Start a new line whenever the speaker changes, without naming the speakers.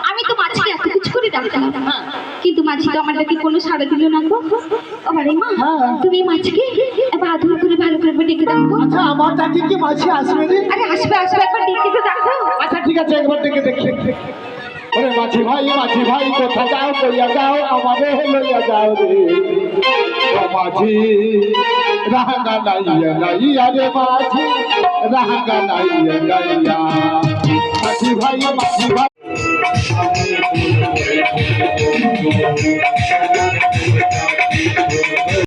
আমি তো মাঝিকে এত কিছু করে ডাকলাম, কিন্তু মাঝি তো আমাদেরকে কোনো সাড়া দিল না গো। আরে মা, তুমি মাঝিকে এবার আদর করে ভালো করে ডেকে ডাকো।
আচ্ছা, আমার ডাকে কি মাঝি আসবে রে?
আরে আসবে আসবে, একবার ডেকে তো ডাকো।
আচ্ছা ঠিক আছে, একবার ডেকে দেখি। ওরে মাঝি ভাই কোথা যাও, লইয়া যাও আমারে, লইয়া যাও রে ও মাঝি। রাহাঙ্গা নাইয়া নাইয়া রে মাঝি, রাহাঙ্গা নাইয়া নাইয়া। মাঝি ভাই